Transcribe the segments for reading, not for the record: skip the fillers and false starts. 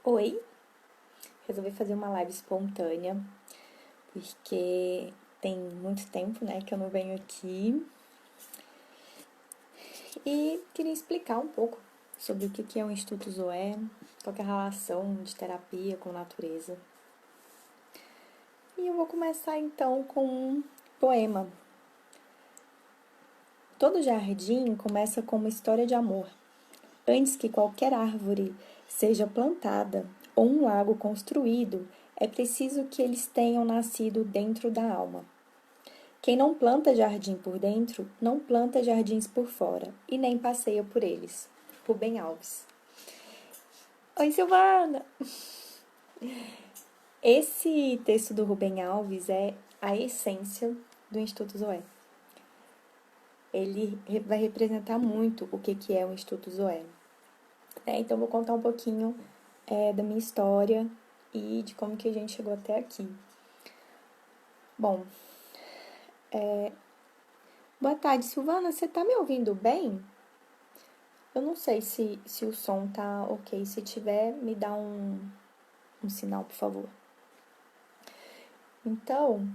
Oi, resolvi fazer uma live espontânea, porque tem muito tempo, né, que eu não venho aqui e queria explicar um pouco sobre o que é o Instituto Zoé, qual que é a relação de terapia com natureza. E eu vou começar então com um poema. Todo jardim começa com uma história de amor. Antes que qualquer árvore seja plantada ou um lago construído, é preciso que eles tenham nascido dentro da alma. Quem não planta jardim por dentro, não planta jardins por fora e nem passeia por eles. Rubem Alves. Oi, Silvana! Esse texto do Rubem Alves é a essência do Instituto Zoé. Ele vai representar muito o que é o Instituto Zoé. Então, vou contar um pouquinho da minha história e de como que a gente chegou até aqui. Bom, boa tarde, Silvana. Você tá me ouvindo bem? Eu não sei se o som tá ok. Se tiver, me dá um sinal, por favor. Então,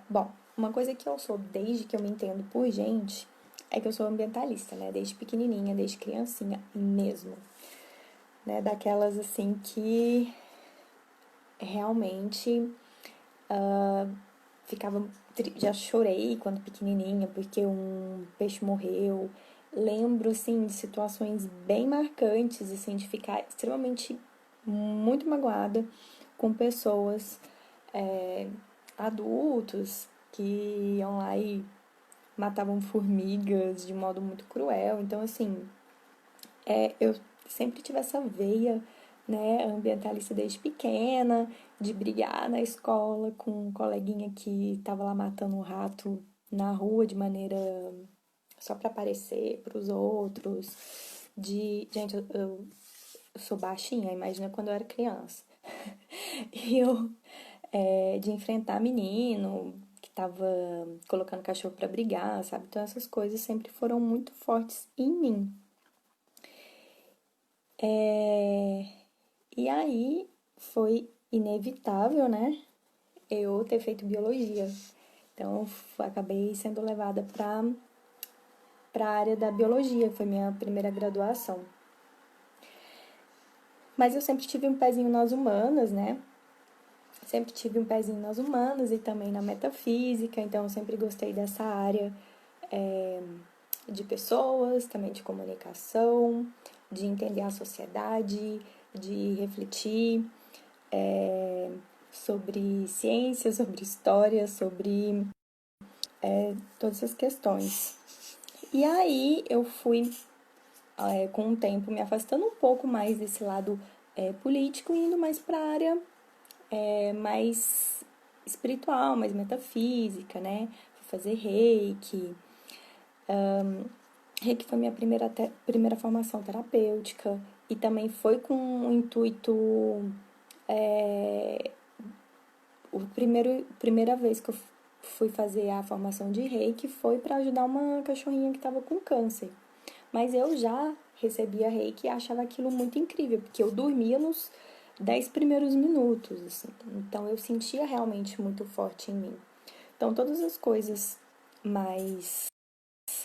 bom, uma coisa que eu sou desde que eu me entendo por gente é que eu sou ambientalista, né? Desde pequenininha, desde criancinha mesmo. Né? Daquelas assim que realmente ficava. Já chorei quando pequenininha porque um peixe morreu. Lembro, assim, de situações bem marcantes, assim, de ficar extremamente muito magoada com pessoas, é, adultos, que iam lá e matavam formigas de modo muito cruel. Então, assim, eu sempre tive essa veia, né, ambientalista desde pequena, de brigar na escola com um coleguinha que estava lá matando um rato na rua de maneira só para aparecer para os outros. Gente, eu sou baixinha, imagina quando eu era criança. E de enfrentar menino que tava colocando cachorro para brigar, sabe? Então essas coisas sempre foram muito fortes em mim. É, E aí foi inevitável, né? Eu ter feito biologia. Então acabei sendo levada para a área da biologia, foi minha primeira graduação. Mas eu sempre tive um pezinho nas humanas, né? Sempre tive um pezinho nas humanas e também na metafísica, então eu sempre gostei dessa área de pessoas, também de comunicação, de entender a sociedade, de refletir sobre ciência, sobre história, sobre todas essas questões. E aí eu fui, com o tempo, me afastando um pouco mais desse lado político e indo mais para a área mais espiritual, mais metafísica, né? Fui fazer reiki. Reiki foi minha primeira formação terapêutica e também foi com o intuito. Primeira vez que eu fui fazer a formação de reiki foi para ajudar uma cachorrinha que estava com câncer. Mas eu já recebia reiki e achava aquilo muito incrível, porque eu dormia nos 10 primeiros minutos, assim. Então eu sentia realmente muito forte em mim. Então todas as coisas mais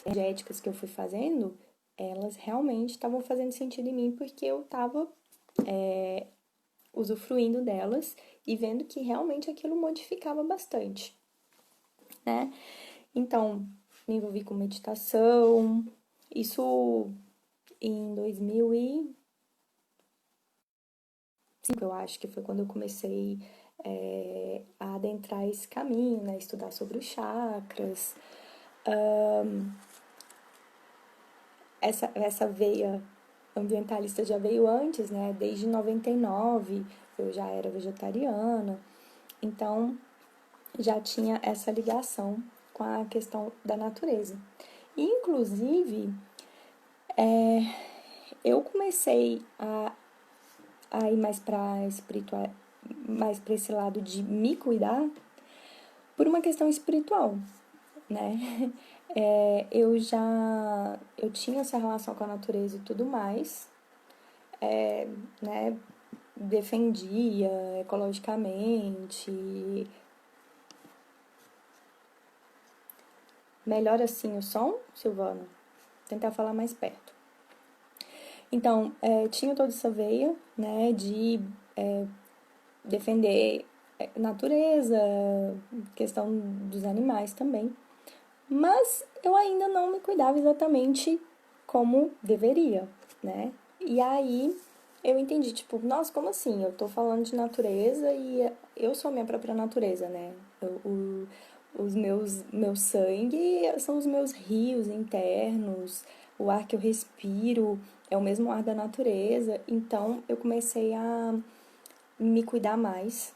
energéticas que eu fui fazendo, elas realmente estavam fazendo sentido em mim, porque eu estava usufruindo delas e vendo que realmente aquilo modificava bastante, né? Então, me envolvi com meditação, isso em 2005, eu acho que foi quando eu comecei a adentrar esse caminho, né? Estudar sobre os chakras. Essa veia ambientalista já veio antes, né? Desde 99 eu já era vegetariana, então já tinha essa ligação com a questão da natureza. E, inclusive, eu comecei a ir mais para esse lado de me cuidar por uma questão espiritual, né? Eu tinha essa relação com a natureza e tudo mais, né, defendia ecologicamente. Melhora assim o som, Silvana? Tentar falar mais perto. Então, tinha toda essa veia, né, de defender natureza, questão dos animais também. Mas eu ainda não me cuidava exatamente como deveria, né? E aí eu entendi, tipo, nossa, como assim? Eu tô falando de natureza e eu sou a minha própria natureza, né? Os meu sangue são os meus rios internos, o ar que eu respiro é o mesmo ar da natureza. Então eu comecei a me cuidar mais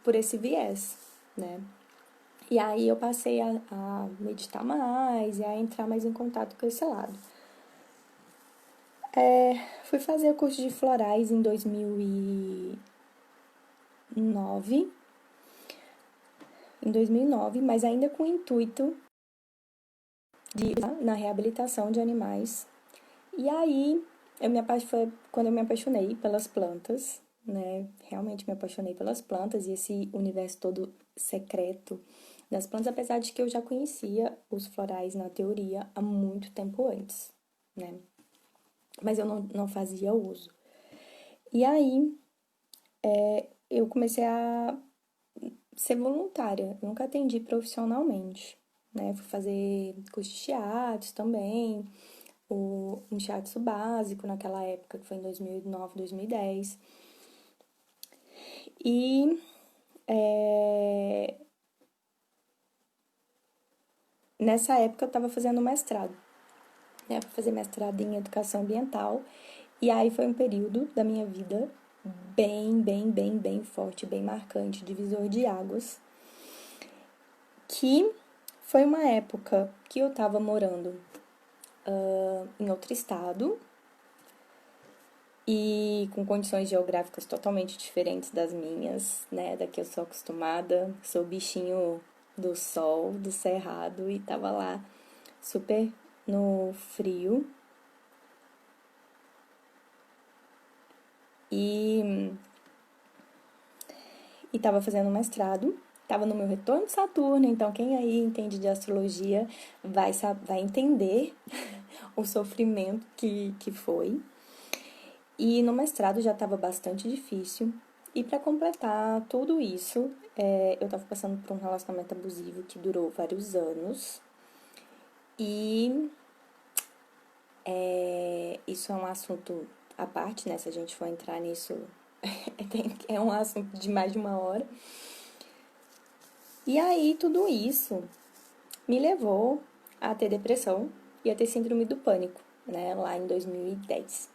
por esse viés, né? E aí eu passei a meditar mais e a entrar mais em contato com esse lado. Fui fazer o curso de florais em 2009, mas ainda com o intuito de ir na reabilitação de animais. E aí foi quando eu me apaixonei pelas plantas, né? Realmente me apaixonei pelas plantas e esse universo todo secreto das plantas, apesar de que eu já conhecia os florais na teoria há muito tempo antes, né? Mas eu não fazia uso. E aí eu comecei a ser voluntária, nunca atendi profissionalmente, né? Fui fazer curso de shiatsu também, um shiatsu básico naquela época, que foi em 2009, 2010. E nessa época eu estava fazendo mestrado, né? Fui fazer mestrado em educação ambiental. E aí foi um período da minha vida bem forte, bem marcante, divisor de águas, que foi uma época que eu tava morando em outro estado e com condições geográficas totalmente diferentes das minhas, né? Da que eu sou acostumada. Sou bichinho do sol, do cerrado, e tava lá super no frio. E tava fazendo mestrado, tava no meu retorno de Saturno, então quem aí entende de astrologia vai entender o sofrimento que foi. E no mestrado já estava bastante difícil. E para completar tudo isso, eu estava passando por um relacionamento abusivo que durou vários anos. E isso é um assunto à parte, né? Se a gente for entrar nisso, é um assunto de mais de uma hora. E aí, tudo isso me levou a ter depressão e a ter síndrome do pânico, né? Lá em 2010.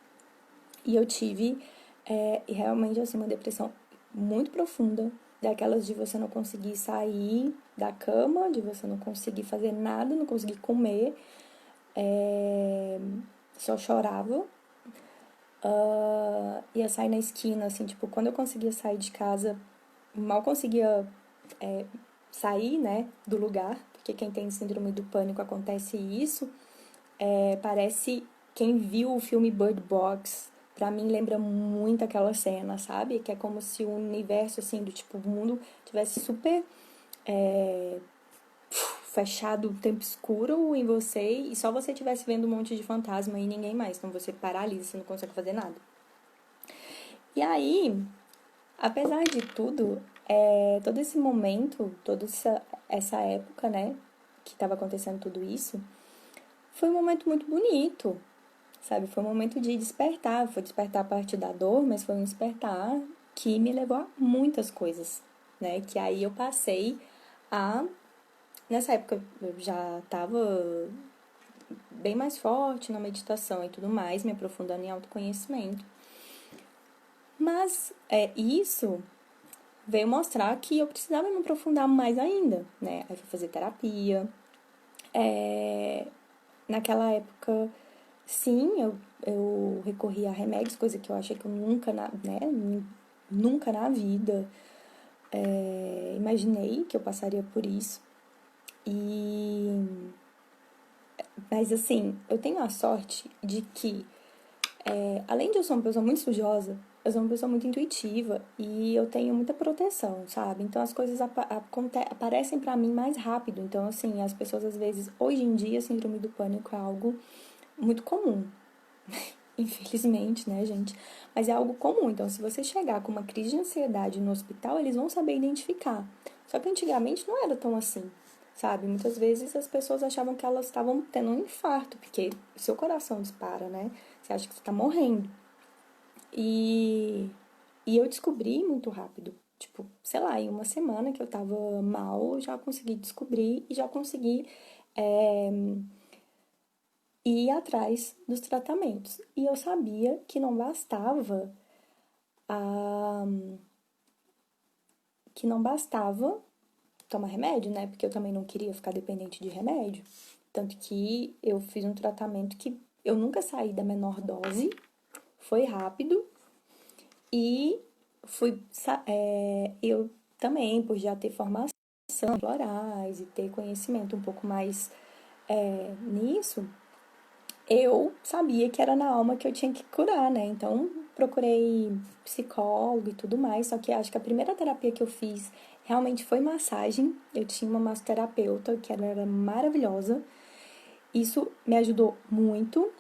E eu tive realmente assim, uma depressão muito profunda, daquelas de você não conseguir sair da cama, de você não conseguir fazer nada, não conseguir comer, só chorava. Ia sair na esquina, assim, tipo, quando eu conseguia sair de casa, mal conseguia sair, né, do lugar, porque quem tem síndrome do pânico acontece isso. Parece quem viu o filme Bird Box, pra mim lembra muito aquela cena, sabe? Que é como se o universo, assim, do tipo, o mundo tivesse super fechado, o tempo escuro em você e só você estivesse vendo um monte de fantasma e ninguém mais. Então você paralisa, você não consegue fazer nada. E aí, apesar de tudo, todo esse momento, toda essa época, né, que estava acontecendo tudo isso, foi um momento muito bonito, sabe? Foi um momento de despertar. Foi despertar a partir da dor, mas foi um despertar que me levou a muitas coisas, né? Que aí eu passei a... Nessa época eu já estava bem mais forte na meditação e tudo mais, me aprofundando em autoconhecimento. Mas isso veio mostrar que eu precisava me aprofundar mais ainda, né? Aí fui fazer terapia. Naquela época, sim, eu recorri a remédios, coisa que eu achei que eu nunca na vida imaginei que eu passaria por isso. Mas assim, eu tenho a sorte de que Além de eu ser uma pessoa muito estudiosa, eu sou uma pessoa muito intuitiva e eu tenho muita proteção, sabe? Então as coisas aparecem pra mim mais rápido. Então, assim, as pessoas às vezes, hoje em dia, síndrome do pânico é algo muito comum. Infelizmente, né, gente? Mas é algo comum. Então, se você chegar com uma crise de ansiedade no hospital, eles vão saber identificar. Só que antigamente não era tão assim, sabe? Muitas vezes as pessoas achavam que elas estavam tendo um infarto, porque seu coração dispara, né? Você acha que você tá morrendo. E, e eu descobri muito rápido. Tipo, sei lá, em uma semana que eu tava mal, eu já consegui descobrir e já consegui é, ir atrás dos tratamentos. E eu sabia que não bastava a, que não bastava tomar remédio, né? Porque eu também não queria ficar dependente de remédio. Tanto que eu fiz um tratamento que eu nunca saí da menor dose, foi rápido e eu também, por já ter formação em florais e ter conhecimento um pouco mais nisso, eu sabia que era na alma que eu tinha que curar, né? Então, procurei psicólogo e tudo mais, só que acho que a primeira terapia que eu fiz realmente foi massagem. Eu tinha uma massoterapeuta que ela era maravilhosa. Isso me ajudou muito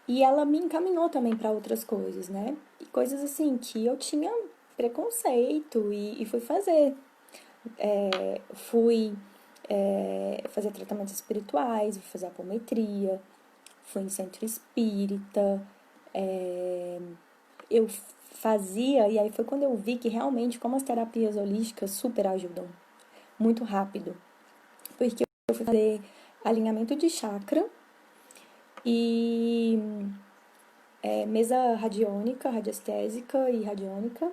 e ela me encaminhou também para outras coisas, né? E coisas assim que eu tinha preconceito e fui fazer. Fui fazer tratamentos espirituais, fui fazer apometria, fui em centro espírita, eu fazia, e aí foi quando eu vi que realmente como as terapias holísticas super ajudam, muito rápido. Porque eu fui fazer alinhamento de chakra e mesa radiônica, radiestésica e radiônica.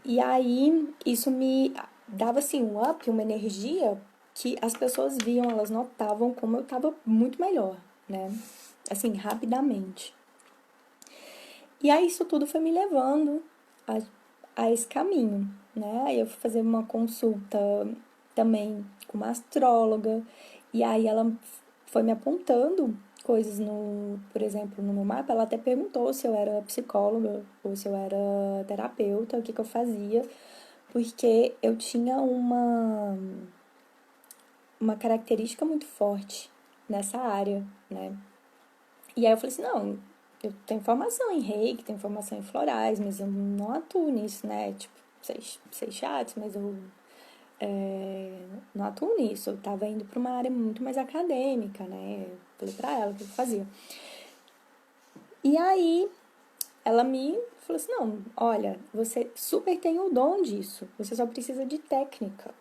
E aí isso me dava assim um up, uma energia que as pessoas viam, elas notavam como eu tava muito melhor, né? Assim, rapidamente. E aí isso tudo foi me levando a, a esse caminho, né? Aí eu fui fazer uma consulta também com uma astróloga, e aí ela foi me apontando coisas no, por exemplo, no meu mapa, ela até perguntou se eu era psicóloga ou se eu era terapeuta, o que que eu fazia, porque eu tinha uma característica muito forte nessa área, né? E aí eu falei assim, não, eu tenho formação em reiki, tenho formação em florais, mas eu não atuo nisso, né? Tipo, sei chats, mas eu não atuo nisso. Eu tava indo pra uma área muito mais acadêmica, né? Eu falei pra ela o que eu fazia. E aí ela me falou assim, não, olha, você super tem o dom disso, você só precisa de técnica.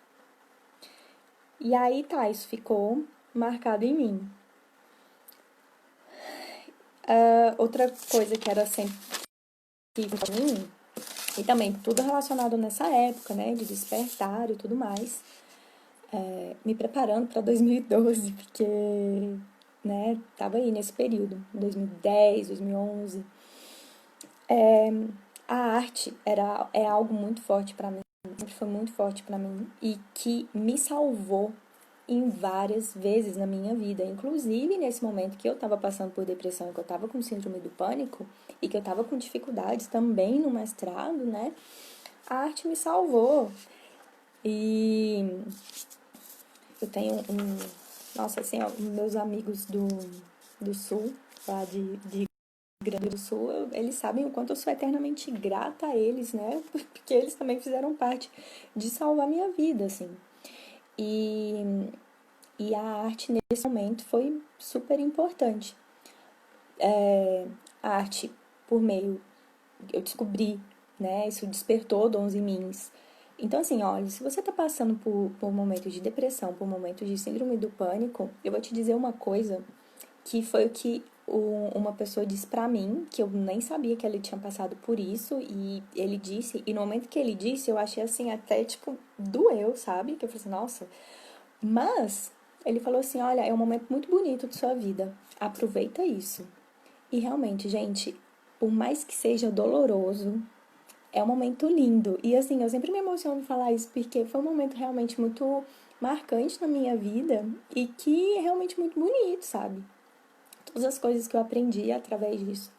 E aí tá, isso ficou marcado em mim. Outra coisa que era sempre pra mim, e também tudo relacionado nessa época, né, de despertar e tudo mais, me preparando para 2012, porque, né, tava aí nesse período, 2010, 2011. A arte é algo muito forte para mim, sempre foi muito forte para mim e que me salvou em várias vezes na minha vida, inclusive nesse momento que eu estava passando por depressão, que eu estava com síndrome do pânico e que eu estava com dificuldades também no mestrado, né? A arte me salvou. E eu tenho nossa, assim, ó, meus amigos do sul, lá de Grande do Sul, eles sabem o quanto eu sou eternamente grata a eles, né? Porque eles também fizeram parte de salvar minha vida, assim. E, e a arte nesse momento foi super importante. A arte, por meio, eu descobri, né? Isso despertou dons em mim. Então, assim, olha, se você tá passando por momentos de depressão, por momentos de síndrome do pânico, eu vou te dizer uma coisa que foi o que uma pessoa disse pra mim, que eu nem sabia que ele tinha passado por isso, e ele disse, e no momento que ele disse, eu achei assim, até tipo, doeu, sabe? Que eu falei assim, nossa. Mas ele falou assim: olha, é um momento muito bonito de sua vida, aproveita isso. E realmente, gente, por mais que seja doloroso, é um momento lindo. E assim, eu sempre me emociono em falar isso, porque foi um momento realmente muito marcante na minha vida e que é realmente muito bonito, sabe? todas as coisas que eu aprendi através disso.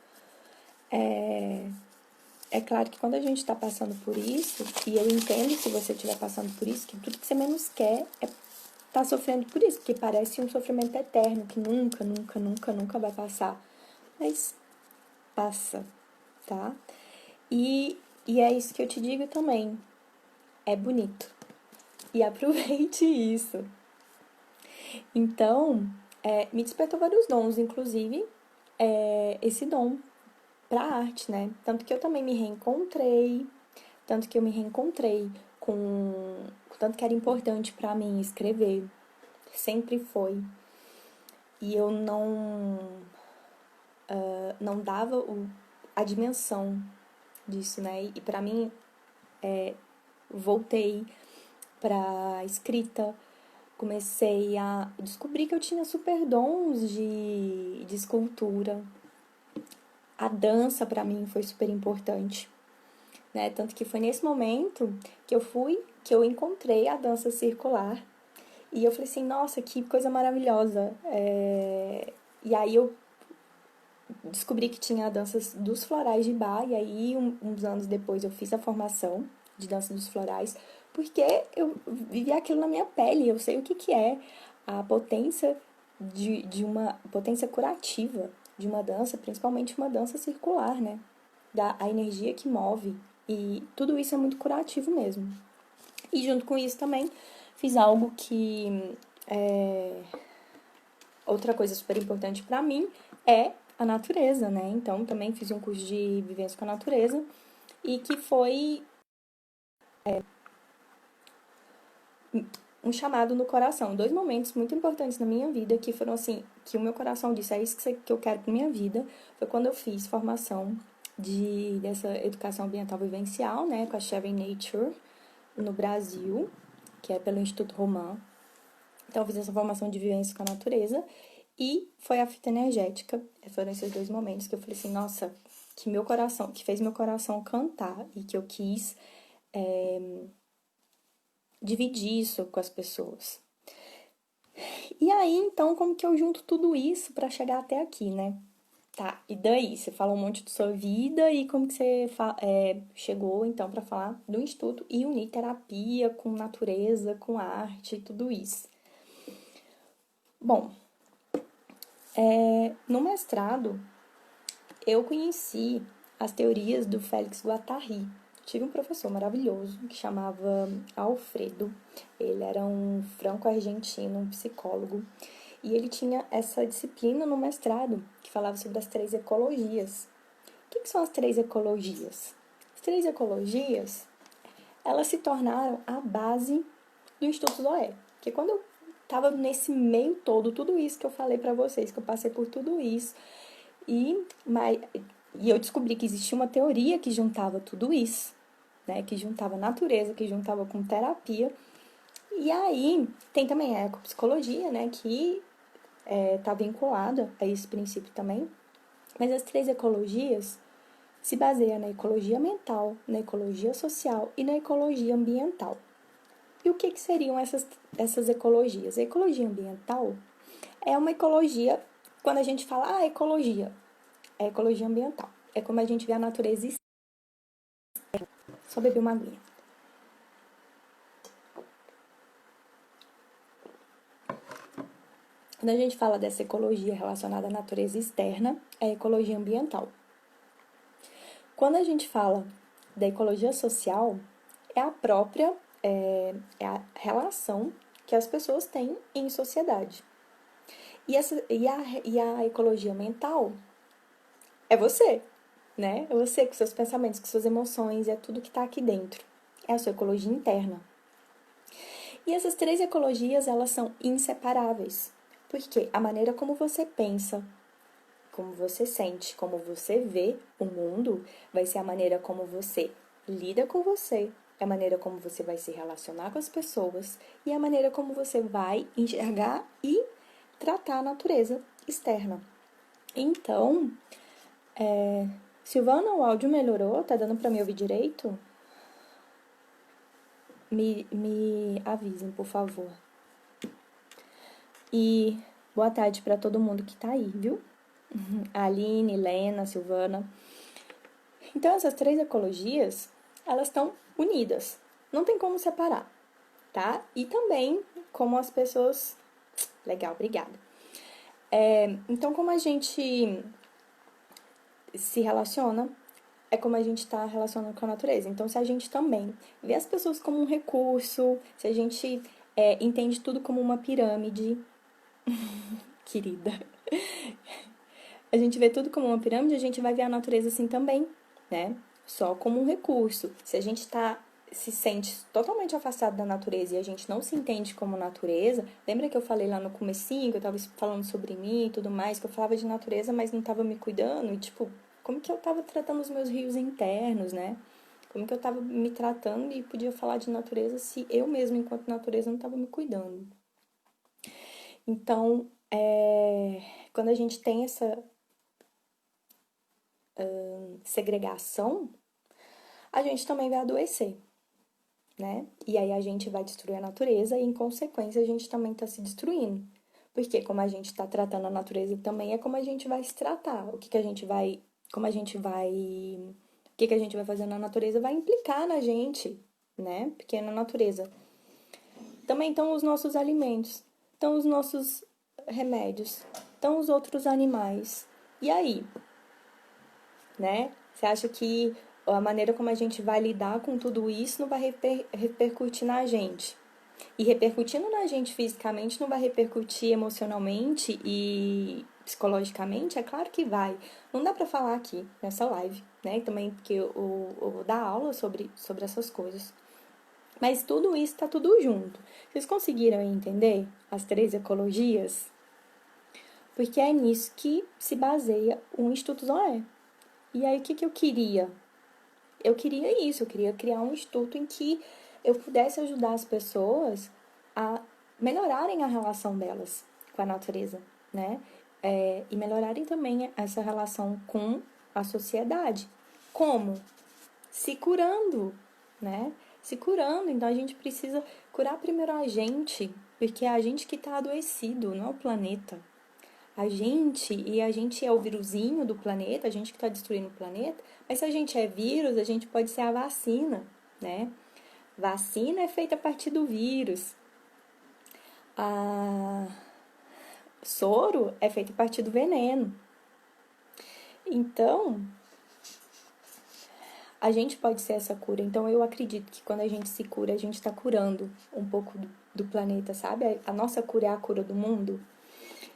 É claro que quando a gente tá passando por isso, e eu entendo se você estiver passando por isso, que tudo que você menos quer é tá sofrendo por isso, porque parece um sofrimento eterno, que nunca, nunca, nunca, nunca vai passar. Mas passa, tá? E é isso que eu te digo também. É bonito. E aproveite isso. Então, me despertou vários dons, inclusive esse dom pra arte, né? Tanto que eu também me reencontrei, tanto que eu me reencontrei com... Tanto que era importante pra mim escrever. Sempre foi. E eu não dava a dimensão disso, né? E pra mim, voltei pra escrita, comecei a descobrir que eu tinha super dons de escultura. A dança pra mim foi super importante, né? Tanto que foi nesse momento que eu encontrei a dança circular. E eu falei assim, nossa, que coisa maravilhosa. E aí eu descobri que tinha a dança dos florais de Bach, e aí uns anos depois eu fiz a formação de dança dos florais, porque eu vivi aquilo na minha pele, eu sei o que é a potência de uma potência curativa de uma dança, principalmente uma dança circular, né? A energia que move, e tudo isso é muito curativo mesmo. E junto com isso também fiz algo que outra coisa super importante para mim é a natureza, né? Então também fiz um curso de vivência com a natureza e que foi um chamado no coração. Dois momentos muito importantes na minha vida que foram assim, que o meu coração disse, é isso que eu quero pra minha vida. Foi quando eu fiz formação dessa educação ambiental vivencial, né, com a Sharing Nature no Brasil, que é pelo Instituto Roman. Então eu fiz essa formação de vivência com a natureza e foi a fita energética. Foram esses dois momentos que eu falei assim, nossa, que fez meu coração cantar e que eu quis dividir isso com as pessoas. E aí, então, como que eu junto tudo isso pra chegar até aqui, né? Tá, e daí? Você fala um monte de sua vida e como que você chegou, então, pra falar do Instituto e unir terapia com natureza, com arte e tudo isso. Bom, no mestrado, eu conheci as teorias do Félix Guattari. Tive um professor maravilhoso que chamava Alfredo. Ele era um franco-argentino, um psicólogo. E ele tinha essa disciplina no mestrado que falava sobre as três ecologias. O que são as três ecologias? As três ecologias, elas se tornaram a base do Instituto Zoé. Porque quando eu estava nesse meio todo, tudo isso que eu falei para vocês, que eu passei por tudo isso, e eu descobri que existia uma teoria que juntava tudo isso, né? Que juntava natureza, que juntava com terapia. E aí tem também a ecopsicologia, né? Que está vinculada a esse princípio também. Mas as três ecologias se baseiam na ecologia mental, na ecologia social e na ecologia ambiental. E o que seriam essas ecologias? A ecologia ambiental é uma ecologia, quando a gente fala, ecologia, é ecologia ambiental. É como a gente vê a natureza externa. Só beber uma aguinha. Quando a gente fala dessa ecologia relacionada à natureza externa, é a ecologia ambiental. Quando a gente fala da ecologia social, é a própria é a relação que as pessoas têm em sociedade. E a ecologia mental é você, né? É você com seus pensamentos, com suas emoções, é tudo que está aqui dentro. É a sua ecologia interna. E essas três ecologias, elas são inseparáveis. Porque a maneira como você pensa, como você sente, como você vê o mundo, vai ser a maneira como você lida com você, é a maneira como você vai se relacionar com as pessoas e a maneira como você vai enxergar e tratar a natureza externa. Então, Silvana, o áudio melhorou? Tá dando pra me ouvir direito? Me avisem, por favor. E boa tarde pra todo mundo que tá aí, viu? a Aline, Lena, Silvana. Então, essas três ecologias, elas estão unidas. Não tem como separar, tá? E também, como as pessoas... Legal, obrigada. Então, como a gente se relaciona, é como a gente está relacionando com a natureza. Então, se a gente também vê as pessoas como um recurso, se a gente entende tudo como uma pirâmide, querida, a gente vê tudo como uma pirâmide, a gente vai ver a natureza assim também, né? Só como um recurso. Se a gente se sente totalmente afastado da natureza e a gente não se entende como natureza, lembra que eu falei lá no comecinho, que eu tava falando sobre mim e tudo mais, que eu falava de natureza, mas não tava me cuidando, e tipo, como que eu tava tratando os meus rios internos, né? Como que eu tava me tratando e podia falar de natureza se eu mesma, enquanto natureza, não tava me cuidando. Então, quando a gente tem essa segregação, a gente também vai adoecer, né? E aí a gente vai destruir a natureza e, em consequência, a gente também está se destruindo. Porque como a gente está tratando a natureza também, é como a gente vai se tratar. O que que a gente vai... Como a gente vai... O que que a gente vai fazer na natureza vai implicar na gente, né? Porque na natureza também estão os nossos alimentos, estão os nossos remédios, estão os outros animais. E aí, né? Você acha que a maneira como a gente vai lidar com tudo isso não vai repercutir na gente? E repercutindo na gente fisicamente, não vai repercutir emocionalmente e psicologicamente? É claro que vai. Não dá pra falar aqui nessa live, né? Também porque eu vou dar aula sobre essas coisas. Mas tudo isso tá tudo junto. Vocês conseguiram entender as três ecologias? Porque é nisso que se baseia o Instituto Zoé. E aí, o que eu queria? Eu queria isso, eu queria criar um instituto em que eu pudesse ajudar as pessoas a melhorarem a relação delas com a natureza, né? E melhorarem também essa relação com a sociedade. Como? Se curando, né? Se curando. Então a gente precisa curar primeiro a gente, porque é a gente que está adoecido, não é o planeta. A gente é o vírusinho do planeta, a gente que está destruindo o planeta, mas se a gente é vírus, a gente pode ser a vacina, né? Vacina é feita a partir do vírus. A soro é feito a partir do veneno. Então, a gente pode ser essa cura. Então, eu acredito que quando a gente se cura, a gente está curando um pouco do planeta, sabe? A nossa cura é a cura do mundo.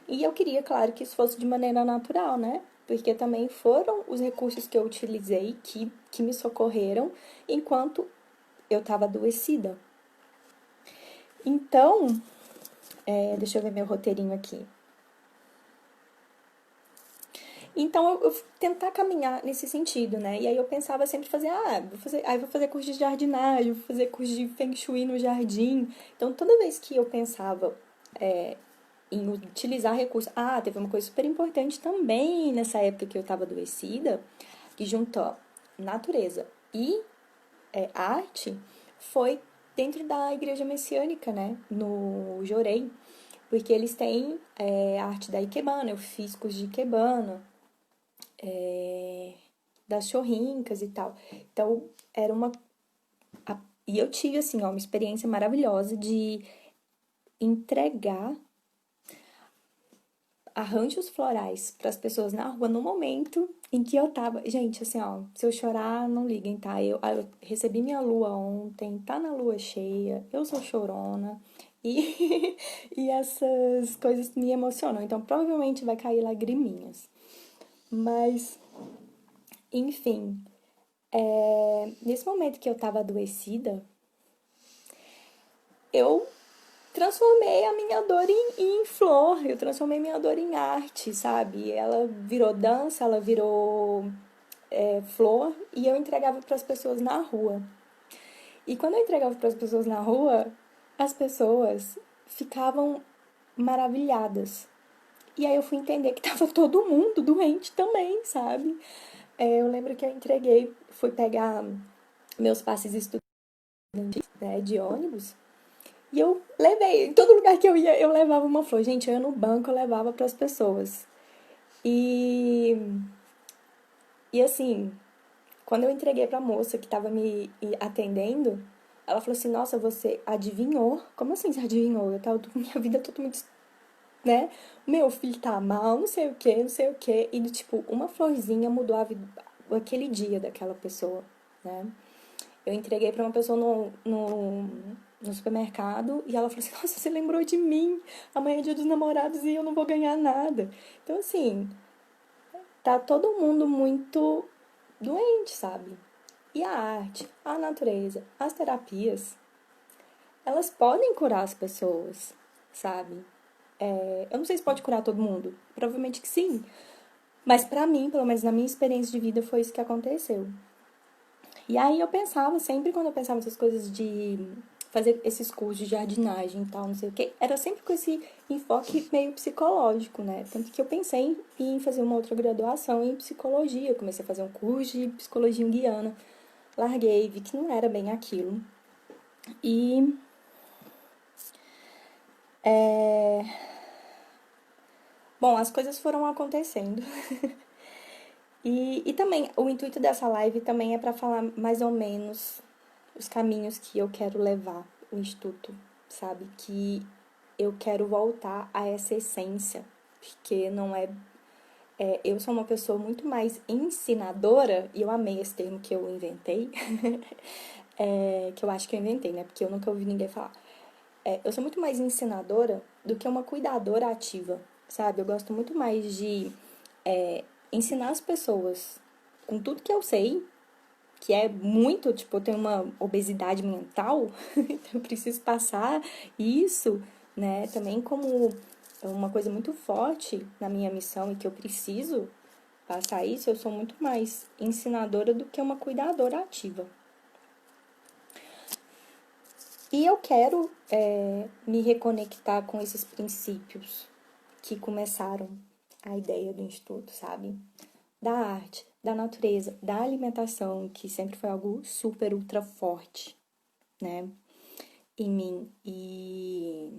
E eu queria, claro, que isso fosse de maneira natural, né? Porque também foram os recursos que eu utilizei que me socorreram enquanto eu estava adoecida. Então, deixa eu ver meu roteirinho aqui. Então, eu tentar caminhar nesse sentido, né? E aí eu pensava sempre fazer, vou fazer curso de jardinagem, vou fazer curso de Feng Shui no jardim. Então, toda vez que eu pensava em utilizar recursos... teve uma coisa super importante também nessa época que eu estava adoecida, que juntou natureza e arte, foi dentro da igreja messiânica, né? No Jorei. Porque eles têm a arte da Ikebana, eu fiz curso de Ikebana, das chorrincas e tal. Então, era uma... E eu tive, assim, ó, uma experiência maravilhosa de entregar arranjos florais para as pessoas na rua no momento em que eu tava. Gente, assim, ó, se eu chorar, não liguem, tá? Eu recebi minha lua ontem, tá na lua cheia, eu sou chorona e, e essas coisas me emocionam. Então, provavelmente vai cair lagriminhas. Mas, enfim, nesse momento que eu tava adoecida, eu transformei a minha dor em flor, eu transformei minha dor em arte, sabe? Ela virou dança, ela virou flor e eu entregava para as pessoas na rua. E quando eu entregava para as pessoas na rua, as pessoas ficavam maravilhadas. E aí eu fui entender que tava todo mundo doente também, sabe? Eu lembro que eu entreguei, fui pegar meus passes estudantis, né, de ônibus. E eu levei, em todo lugar que eu ia, eu levava uma flor. Gente, eu ia no banco, eu levava para as pessoas. E, e assim, quando eu entreguei pra moça que tava me atendendo, ela falou assim, nossa, você adivinhou? Como assim você adivinhou? Eu tava minha vida totalmente, né? Meu filho tá mal, não sei o que, não sei o que. E, tipo, uma florzinha mudou a vida, aquele dia daquela pessoa, né? Eu entreguei pra uma pessoa no supermercado e ela falou assim, nossa, você lembrou de mim? Amanhã é dia dos namorados e eu não vou ganhar nada. Então, assim, tá todo mundo muito doente, sabe? E a arte, a natureza, as terapias, elas podem curar as pessoas, sabe? Eu não sei se pode curar todo mundo, provavelmente que sim. Mas pra mim, pelo menos na minha experiência de vida, foi isso que aconteceu. E aí eu pensava, sempre quando eu pensava nessas coisas de fazer esses cursos de jardinagem e tal, não sei o quê, era sempre com esse enfoque meio psicológico, né? Tanto que eu pensei em fazer uma outra graduação em psicologia. Eu comecei a fazer um curso de psicologia junguiana. Larguei, vi que não era bem aquilo. E bom, as coisas foram acontecendo. E também, o intuito dessa live também é para falar mais ou menos os caminhos que eu quero levar o Instituto, sabe? Que eu quero voltar a essa essência, porque não eu sou uma pessoa muito mais ensinadora, e eu amei esse termo que eu inventei, que eu acho que eu inventei, né? Porque eu nunca ouvi ninguém falar. Eu sou muito mais ensinadora do que uma cuidadora ativa, sabe? Eu gosto muito mais de ensinar as pessoas com tudo que eu sei, que é muito, tipo, eu tenho uma obesidade mental, então eu preciso passar isso, né? Também como uma coisa muito forte na minha missão e que eu preciso passar isso, eu sou muito mais ensinadora do que uma cuidadora ativa. E eu quero me reconectar com esses princípios que começaram a ideia do Instituto, sabe? Da arte, da natureza, da alimentação, que sempre foi algo super ultra forte, né, em mim. E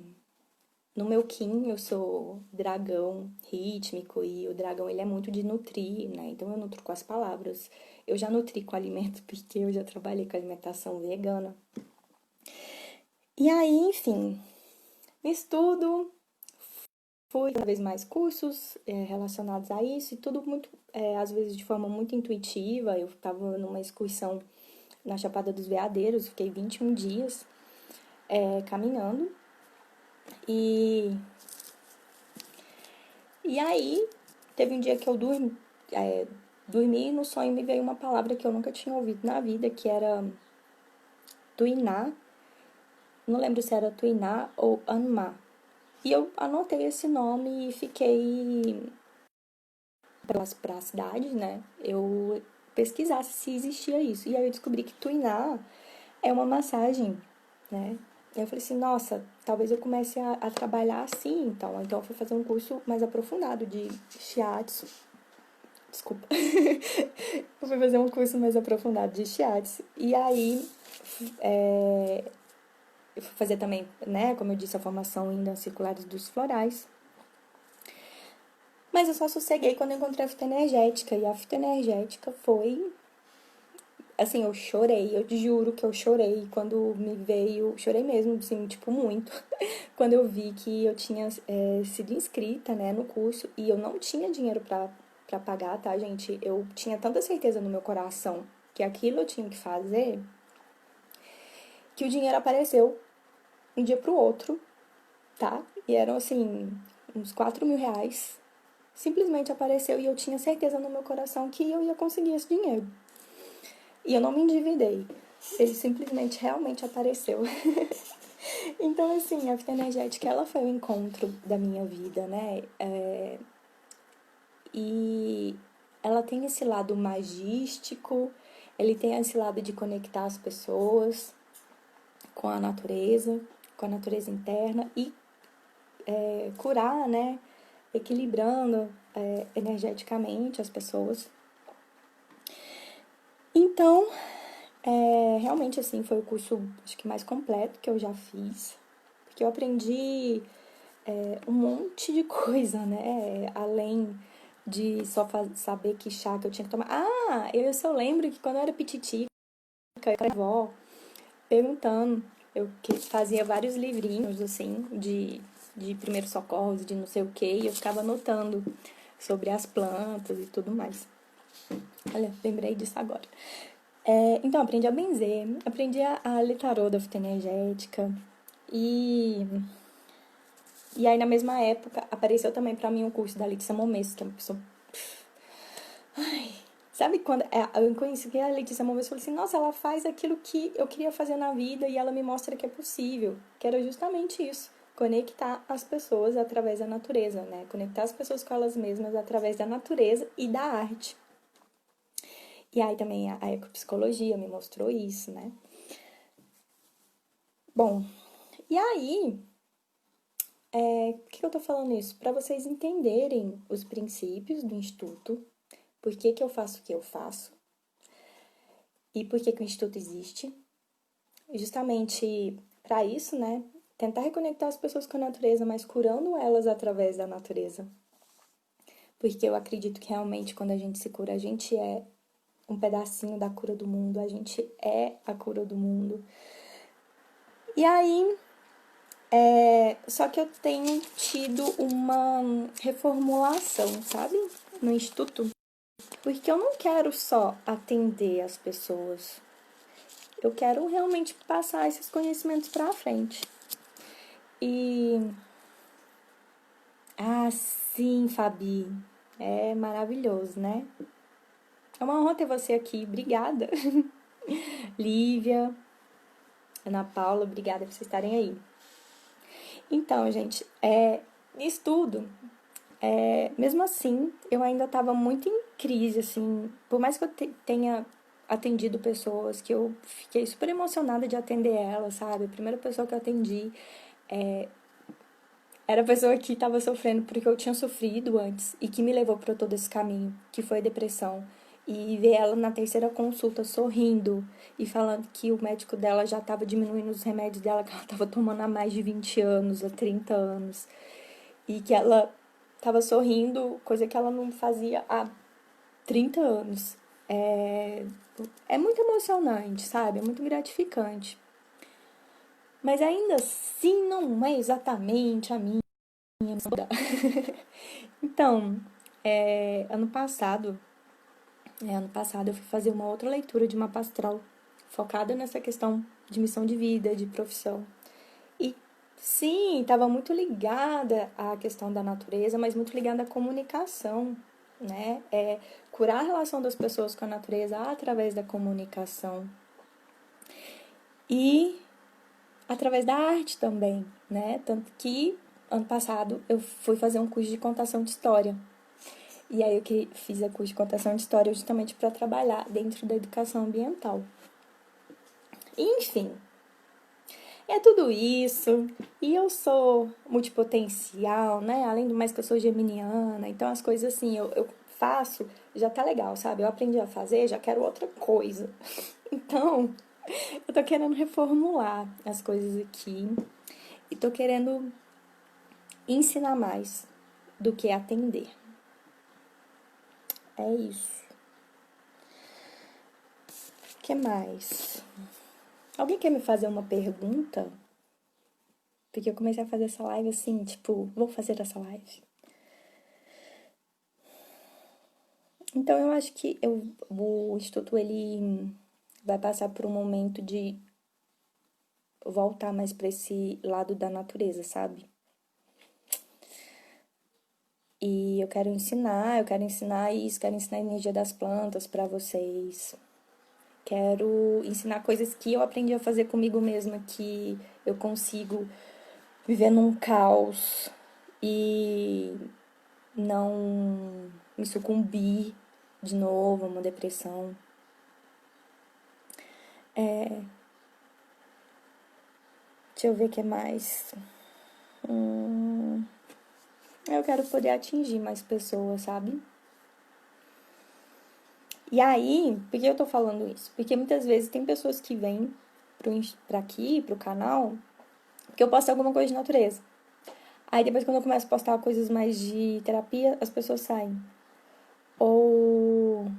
no meu Kim eu sou dragão rítmico e o dragão ele é muito de nutrir, né? Então eu nutro com as palavras. Eu já nutri com alimento porque eu já trabalhei com alimentação vegana. E aí, enfim, estudo, fui cada vez mais cursos relacionados a isso e tudo muito, às vezes de forma muito intuitiva. Eu estava numa excursão na Chapada dos Veadeiros, fiquei 21 dias caminhando. E aí, teve um dia que eu dormi e no sonho me veio uma palavra que eu nunca tinha ouvido na vida, que era tuiná. Não lembro se era tuiná ou anmá. E eu anotei esse nome e fiquei para a cidade, né? Eu pesquisasse se existia isso. E aí eu descobri que tuiná é uma massagem, né? E eu falei assim, nossa, talvez eu comece a trabalhar assim, então. Então eu fui fazer um curso mais aprofundado de shiatsu. Desculpa. Eu fui fazer um curso mais aprofundado de shiatsu. E aí, eu fui fazer também, né, como eu disse, a formação em danças circulares dos florais. Mas eu só sosseguei quando eu encontrei a fitoenergética. E a fitoenergética foi. Assim, eu chorei, eu te juro que eu chorei quando me veio. Chorei mesmo, assim, tipo, muito. Quando eu vi que eu tinha sido inscrita, né, no curso e eu não tinha dinheiro pra pagar, tá, gente? Eu tinha tanta certeza no meu coração que aquilo eu tinha que fazer, que o dinheiro apareceu um dia pro outro, tá? E eram, assim, uns 4.000 reais. Simplesmente apareceu e eu tinha certeza no meu coração que eu ia conseguir esse dinheiro. E eu não me endividei. Ele simplesmente realmente apareceu. Então, assim, a Fita Energética, ela foi o encontro da minha vida, né? E ela tem esse lado magístico, ele tem esse lado de conectar as pessoas com a natureza interna e curar, né? Equilibrando energeticamente as pessoas. Então, realmente, assim, foi o curso, acho que mais completo que eu já fiz. Porque eu aprendi um monte de coisa, né? Além de só saber que chá que eu tinha que tomar. Ah, eu só lembro que quando eu era pititica, eu era avó, perguntando, eu que fazia vários livrinhos, assim, de primeiros socorros, de não sei o quê, e eu ficava anotando sobre as plantas e tudo mais. Olha, lembrei disso agora. Então, aprendi a benzer, aprendi a ler tarô da fitoenergética, e aí, na mesma época, apareceu também pra mim um curso da Letícia Momesso, que é uma pessoa. Sabe quando eu conheci a Letícia Momesso e falei assim, nossa, ela faz aquilo que eu queria fazer na vida e ela me mostra que é possível. Que era justamente isso. Conectar as pessoas através da natureza, né? Conectar as pessoas com elas mesmas através da natureza e da arte. E aí também a ecopsicologia me mostrou isso, né? Bom, e aí, por que eu tô falando isso? Para vocês entenderem os princípios do Instituto, por que eu faço o que eu faço e por que o Instituto existe. Justamente para isso, né? Tentar reconectar as pessoas com a natureza, mas curando elas através da natureza. Porque eu acredito que realmente quando a gente se cura, a gente é um pedacinho da cura do mundo, a gente é a cura do mundo. E aí, só que eu tenho tido uma reformulação, sabe? No Instituto. Porque eu não quero só atender as pessoas. Eu quero realmente passar esses conhecimentos para frente. E. Ah, sim, Fabi. É maravilhoso, né? É uma honra ter você aqui. Obrigada. Lívia, Ana Paula, obrigada por vocês estarem aí. Então, gente, isso tudo, mesmo assim, eu ainda estava muito em crise, assim. Por mais que eu tenha atendido pessoas, que eu fiquei super emocionada de atender elas, sabe? A primeira pessoa que eu atendi era a pessoa que estava sofrendo porque eu tinha sofrido antes e que me levou para todo esse caminho, que foi a depressão. E ver ela na terceira consulta sorrindo e falando que o médico dela já estava diminuindo os remédios dela, que ela estava tomando há mais de 20 anos, há 30 anos. E que ela estava sorrindo, coisa que ela não fazia há 30 anos. É muito emocionante, sabe? É muito gratificante. Mas ainda assim não é exatamente a minha missão. Então, ano passado eu fui fazer uma outra leitura de mapa astral, focada nessa questão de missão de vida, de profissão. E sim, estava muito ligada à questão da natureza, mas muito ligada à comunicação, né? Curar a relação das pessoas com a natureza através da comunicação. E através da arte também, né? Tanto que ano passado eu fui fazer um curso de contação de história. E aí eu fiz a curso de contação de história justamente para trabalhar dentro da educação ambiental. Enfim, é tudo isso. E eu sou multipotencial, né? Além do mais que eu sou geminiana. Então as coisas assim, eu faço, já tá legal, sabe? Eu aprendi a fazer, já quero outra coisa. Então, eu tô querendo reformular as coisas aqui. E tô querendo ensinar mais do que atender. É isso. O que mais? Alguém quer me fazer uma pergunta? Porque eu comecei a fazer essa live assim, tipo, vou fazer essa live. Então eu acho que o Instituto ele vai passar por um momento de voltar mais para esse lado da natureza, sabe? E eu quero ensinar isso, quero ensinar a energia das plantas para vocês. Quero ensinar coisas que eu aprendi a fazer comigo mesma, que eu consigo viver num caos e não me sucumbir de novo a uma depressão. Deixa eu ver o que mais. Eu quero poder atingir mais pessoas, sabe? E aí, por que eu tô falando isso? Porque muitas vezes tem pessoas que vêm pra aqui, pro canal, porque eu posto alguma coisa de natureza. Aí depois quando eu começo a postar coisas mais de terapia, as pessoas saem. Ou,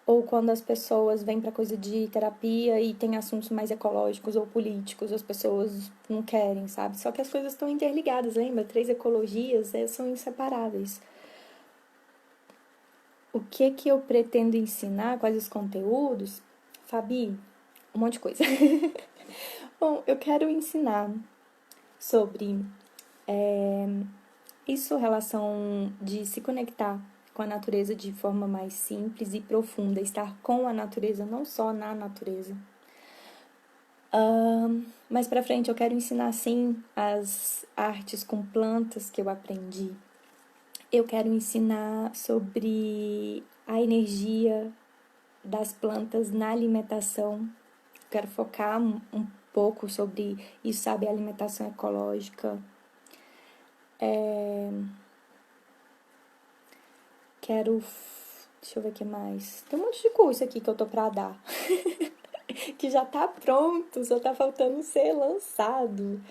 ou quando as pessoas vêm para coisa de terapia e tem assuntos mais ecológicos ou políticos, as pessoas não querem, sabe? Só que as coisas estão interligadas, lembra? Três ecologias são inseparáveis. O que eu pretendo ensinar, quais os conteúdos? Fabi, um monte de coisa. Bom, eu quero ensinar sobre isso, relação de se conectar com a natureza de forma mais simples e profunda, estar com a natureza, não só na natureza. Mais pra frente eu quero ensinar, sim, as artes com plantas que eu aprendi. Eu quero ensinar sobre a energia das plantas na alimentação. Quero focar um pouco sobre isso, sabe? A alimentação ecológica. Quero. Deixa eu ver o que mais. Tem um monte de curso aqui que eu tô pra dar. Que já tá pronto, só tá faltando ser lançado.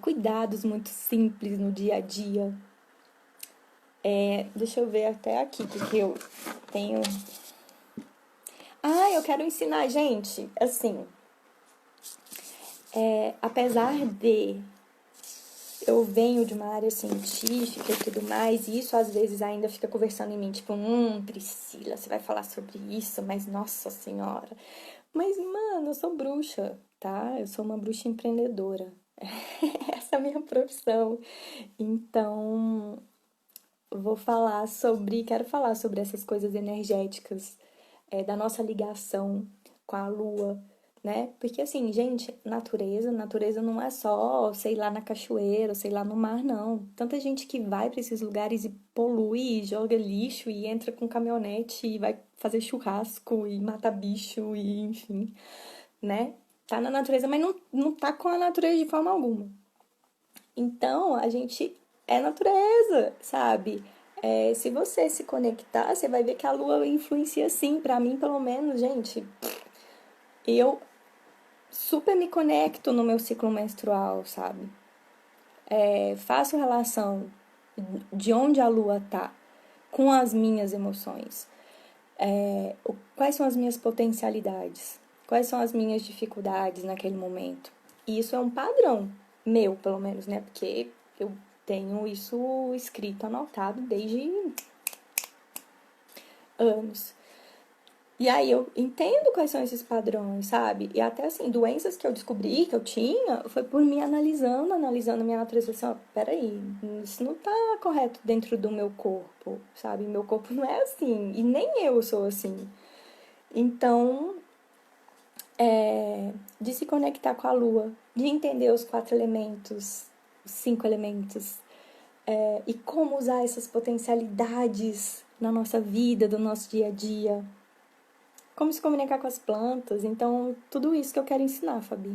Cuidados muito simples no dia a dia. Deixa eu ver até aqui, porque eu tenho. Eu quero ensinar, gente, assim. Apesar de eu venho de uma área científica e tudo mais, e isso às vezes ainda fica conversando em mim, tipo, Priscila, você vai falar sobre isso, mas nossa senhora. Mas, mano, eu sou bruxa, tá? Eu sou uma bruxa empreendedora. Essa é a minha profissão. Então, quero falar sobre essas coisas energéticas, da nossa ligação com a lua, né? Porque assim, gente, natureza não é só, sei lá, na cachoeira, sei lá, no mar, não. Tanta gente que vai para esses lugares e polui, joga lixo e entra com caminhonete e vai fazer churrasco e mata bicho e enfim, né? Tá na natureza, mas não tá com a natureza de forma alguma. Então, a gente é natureza, sabe? Se você se conectar, você vai ver que a lua influencia sim. Pra mim, pelo menos, gente, eu super me conecto no meu ciclo menstrual, sabe? Faço relação de onde a lua tá com as minhas emoções. Quais são as minhas potencialidades? Quais são as minhas dificuldades naquele momento? E isso é um padrão meu, pelo menos, né? Porque eu tenho isso escrito, anotado desde anos. E aí eu entendo quais são esses padrões, sabe? E até assim, doenças que eu descobri que eu tinha, foi por me analisando a minha natureza. Assim, ó, peraí, isso não tá correto dentro do meu corpo, sabe? Meu corpo não é assim, e nem eu sou assim. Então, de se conectar com a lua, de entender os 4 elementos, os 5 elementos, e como usar essas potencialidades na nossa vida, do nosso dia a dia. Como se comunicar com as plantas. Então, tudo isso que eu quero ensinar, Fabi.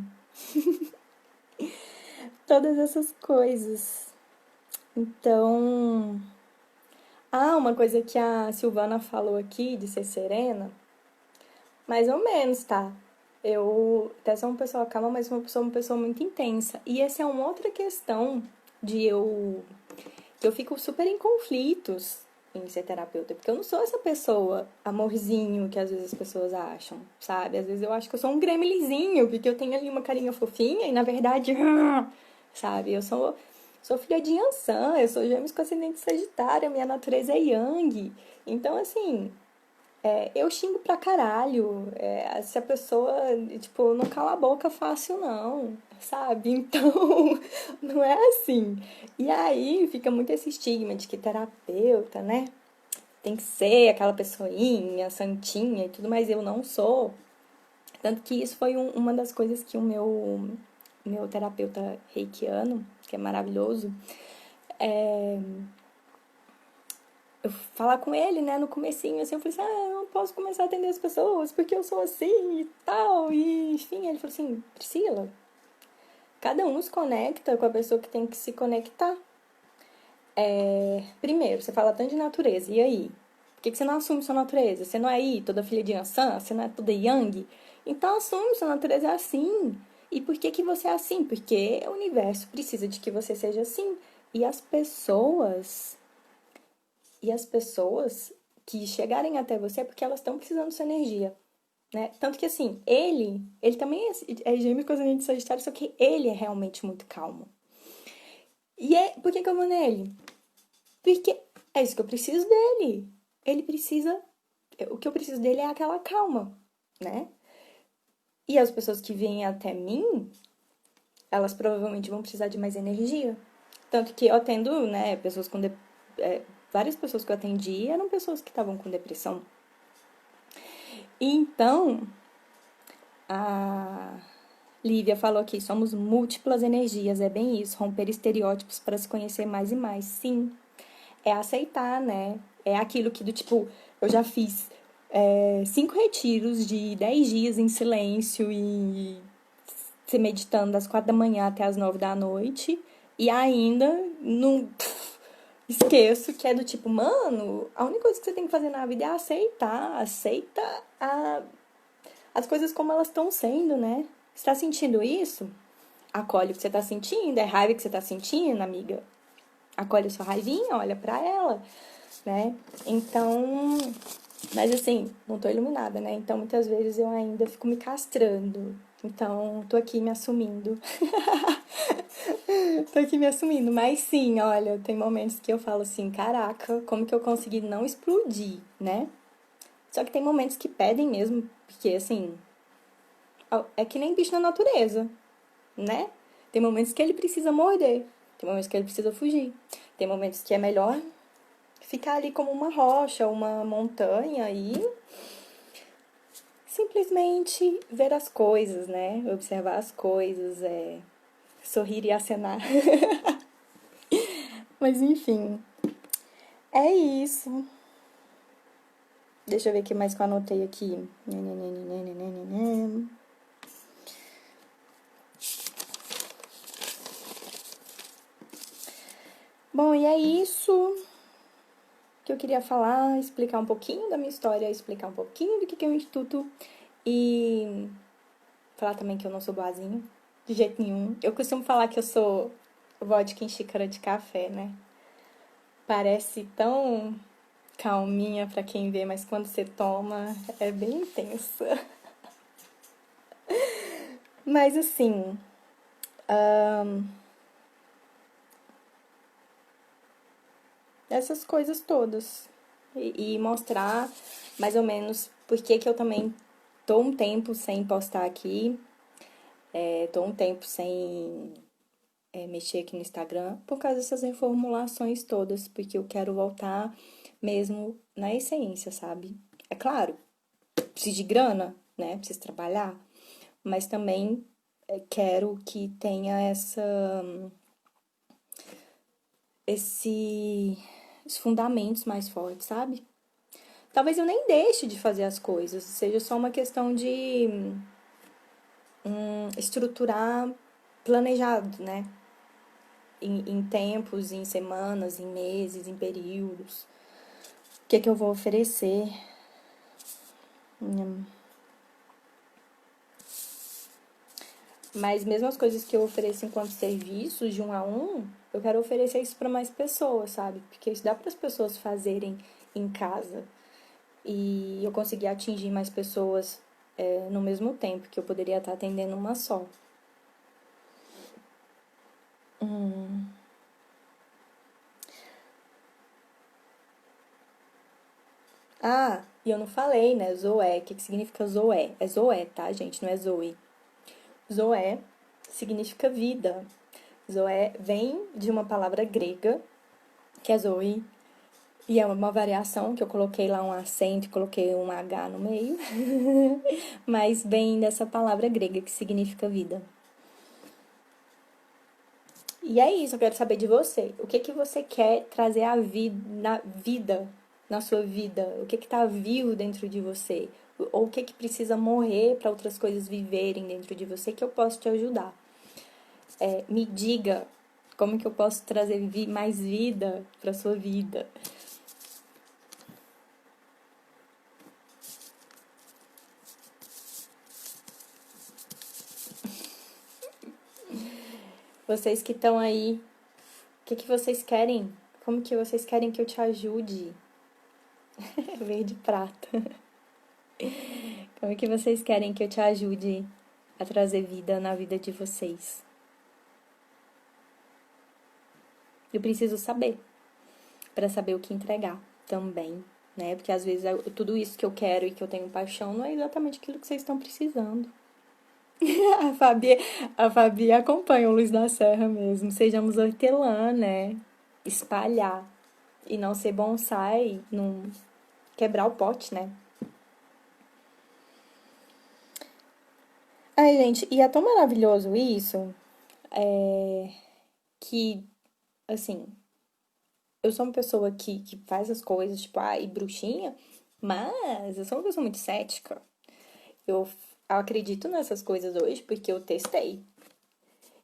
Todas essas coisas. Então. Uma coisa que a Silvana falou aqui de ser serena, mais ou menos, tá? Eu até sou uma pessoa calma, mas sou uma pessoa muito intensa. E essa é uma outra questão de eu. Que eu fico super em conflitos em ser terapeuta, porque eu não sou essa pessoa amorzinho que às vezes as pessoas acham, sabe? Às vezes eu acho que eu sou um gremlinzinho, porque eu tenho ali uma carinha fofinha e na verdade, sabe? Eu sou filha de Yansan, eu sou gêmeos com ascendente sagitário, a minha natureza é yang. Então, assim, eu xingo pra caralho. Se a pessoa, tipo, não cala a boca fácil, não, sabe? Então, não é assim. E aí fica muito esse estigma de que terapeuta, né? Tem que ser aquela pessoinha, santinha e tudo, mas eu não sou. Tanto que isso foi uma das coisas que o meu terapeuta reikiano, que é maravilhoso, eu falar com ele, né, no comecinho, assim, eu falei assim, eu não posso começar a atender as pessoas porque eu sou assim e tal, e enfim, ele falou assim, Priscila, cada um se conecta com a pessoa que tem que se conectar. Primeiro, você fala tanto de natureza, e aí? Por que você não assume sua natureza? Você não é aí toda filha de Yansan? Você não é toda Yang? Então assume sua natureza é assim. E por que você é assim? Porque o universo precisa de que você seja assim. E as pessoas E as pessoas que chegarem até você é porque elas estão precisando da sua energia, né? Tanto que assim, ele também é gêmeo com a gente de Sagitário, só que ele é realmente muito calmo. E por que que eu vou nele? Porque é isso que eu preciso dele. Ele precisa, o que eu preciso dele é aquela calma, né? E as pessoas que vêm até mim, elas provavelmente vão precisar de mais energia. Tanto que eu atendo, né, pessoas com várias pessoas que eu atendi eram pessoas que estavam com depressão. Então, a Lívia falou aqui, somos múltiplas energias, é bem isso, romper estereótipos para se conhecer mais e mais. Sim, é aceitar, né? É aquilo que do tipo, eu já fiz 5 retiros de 10 dias em silêncio e se meditando das 4 da manhã até as 9 da noite e ainda não esqueço que é do tipo, mano, a única coisa que você tem que fazer na vida é aceitar, aceita as coisas como elas estão sendo, né? Você tá sentindo isso? Acolhe o que você tá sentindo, é raiva que você tá sentindo, amiga. Acolhe a sua raivinha, olha pra ela, né? Então, mas assim, não tô iluminada, né? Então, muitas vezes eu ainda fico me castrando. Então, tô aqui me assumindo. Tô aqui me assumindo. Mas sim, olha, tem momentos que eu falo assim, caraca, como que eu consegui não explodir, né? Só que tem momentos que pedem mesmo, porque assim, é que nem bicho na natureza, né? Tem momentos que ele precisa morder, tem momentos que ele precisa fugir, tem momentos que é melhor ficar ali como uma rocha, uma montanha e simplesmente ver as coisas, né? Observar as coisas, sorrir e acenar. Mas enfim, é isso. Deixa eu ver o que mais que eu anotei aqui. Bom, e é isso que eu queria falar, explicar um pouquinho da minha história, explicar um pouquinho do que é o Instituto e falar também que eu não sou boazinha, de jeito nenhum. Eu costumo falar que eu sou vodka em xícara de café, né? Parece tão calminha pra quem vê, mas quando você toma é bem intensa. Mas assim, essas coisas todas. E mostrar mais ou menos por que que eu também tô um tempo sem postar aqui, tô um tempo sem mexer aqui no Instagram, por causa dessas reformulações todas, porque eu quero voltar mesmo na essência, sabe? É claro, preciso de grana, né? Preciso trabalhar, mas também quero que tenha esses fundamentos mais fortes, sabe? Talvez eu nem deixe de fazer as coisas, seja só uma questão de estruturar planejado, né? Em tempos, em semanas, em meses, em períodos. O que é que eu vou oferecer? Mas mesmo as coisas que eu ofereço enquanto serviços de um a um, eu quero oferecer isso para mais pessoas, sabe? Porque isso dá para as pessoas fazerem em casa. E eu conseguir atingir mais pessoas no mesmo tempo que eu poderia estar atendendo uma só. Ah, e eu não falei, né? Zoé. O que significa Zoé? É Zoé, tá, gente? Não é Zoe. Zoé significa vida. Zoé vem de uma palavra grega, que é Zoe, e é uma variação que eu coloquei lá um acento e coloquei um H no meio, mas vem dessa palavra grega que significa vida. E é isso, eu quero saber de você. O que que você quer trazer na sua vida? O que tá vivo dentro de você? Ou o que que precisa morrer para outras coisas viverem dentro de você que eu posso te ajudar? Me diga como que eu posso trazer mais vida para sua vida. Vocês que estão aí, o que que vocês querem? Como que vocês querem que eu te ajude? Verde e prata. Como que vocês querem que eu te ajude a trazer vida na vida de vocês? Eu preciso saber, para saber o que entregar também, né? Porque às vezes tudo isso que eu quero e que eu tenho paixão não é exatamente aquilo que vocês estão precisando. A Fabi, a Fabi acompanha o Luiz da Serra mesmo. Sejamos hortelã, né? Espalhar. E não ser bonsai, não quebrar o pote, né? Ai, gente, e é tão maravilhoso isso, que, assim, eu sou uma pessoa que faz as coisas, tipo, ai, bruxinha, mas eu sou uma pessoa muito cética. Eu acredito nessas coisas hoje porque eu testei.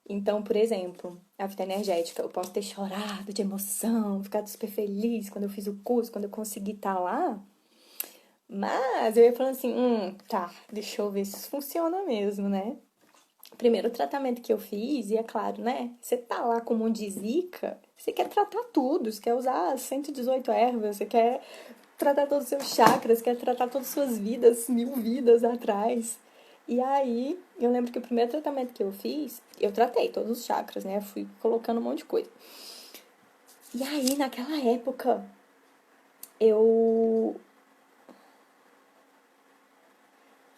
Então, por exemplo, a fita energética, eu posso ter chorado de emoção, ficado super feliz quando eu fiz o curso, quando eu consegui estar lá. Mas eu ia falando assim, tá, deixa eu ver se isso funciona mesmo, né? Primeiro tratamento que eu fiz, e é claro, né? Você tá lá com um monte de zika, você quer tratar tudo, você quer usar 118 ervas, você quer tratar todos os seus chakras, quer tratar todas as suas vidas, 1000 vidas atrás. E aí, eu lembro que o primeiro tratamento que eu fiz, eu tratei todos os chakras, né? Fui colocando um monte de coisa. E aí, naquela época, eu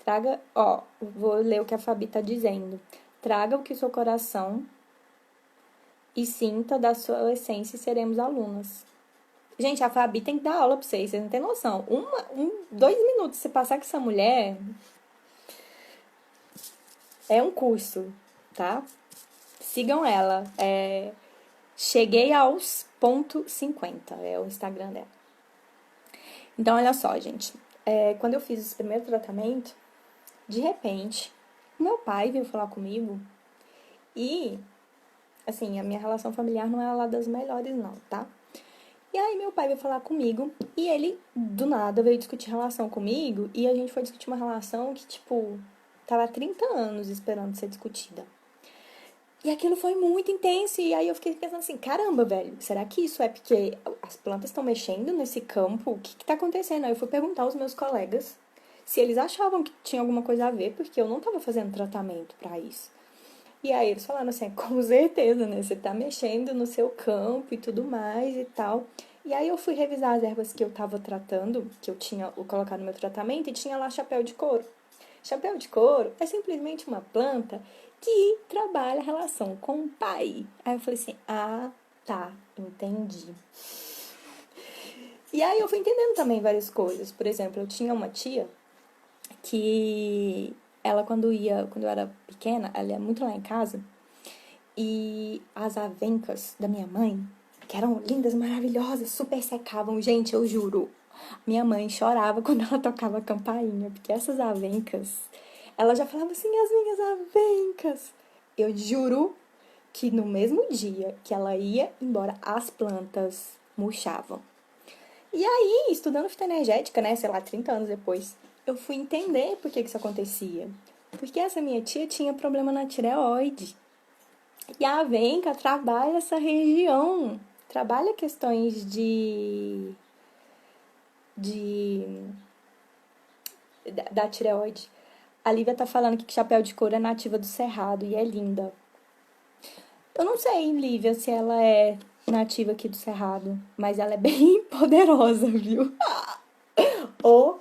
traga, ó, vou ler o que a Fabi tá dizendo. Traga o que o seu coração e sinta da sua essência e seremos alunas. Gente, a Fabi tem que dar aula pra vocês não têm noção. 2 minutos, se passar com essa mulher, é um curso, tá? Sigam ela. Cheguei aos ponto 50, é o Instagram dela. Então, olha só, gente. Quando eu fiz esse primeiro tratamento, de repente, meu pai veio falar comigo e, assim, a minha relação familiar não é lá das melhores, não, tá? E aí meu pai veio falar comigo e ele, do nada, veio discutir relação comigo e a gente foi discutir uma relação que, tipo, tava há 30 anos esperando ser discutida. E aquilo foi muito intenso e aí eu fiquei pensando assim, caramba, velho, será que isso é porque as plantas estão mexendo nesse campo? O que tá acontecendo? Aí eu fui perguntar aos meus colegas se eles achavam que tinha alguma coisa a ver, porque eu não tava fazendo tratamento pra isso. E aí eles falaram assim, com certeza, né? Você tá mexendo no seu campo e tudo mais e tal. E aí eu fui revisar as ervas que eu tava tratando, que eu tinha colocado no meu tratamento, e tinha lá chapéu de couro. Chapéu de couro é simplesmente uma planta que trabalha a relação com o pai. Aí eu falei assim, tá, entendi. E aí eu fui entendendo também várias coisas. Por exemplo, eu tinha uma tia que ela quando eu era pequena, ela ia muito lá em casa, e as avencas da minha mãe, que eram lindas, maravilhosas, super secavam. Gente, eu juro, minha mãe chorava quando ela tocava a campainha, porque essas avencas, ela já falava assim, as minhas avencas. Eu juro que no mesmo dia que ela ia embora, as plantas murchavam. E aí, estudando fitoenergética, né, sei lá, 30 anos depois, eu fui entender por que isso acontecia. Porque essa minha tia tinha problema na tireoide. E a Avenca trabalha essa região, trabalha questões de da tireoide. A Lívia tá falando que chapéu de couro é nativa do Cerrado e é linda. Eu não sei, Lívia, se ela é nativa aqui do Cerrado, mas ela é bem poderosa, viu? Oh.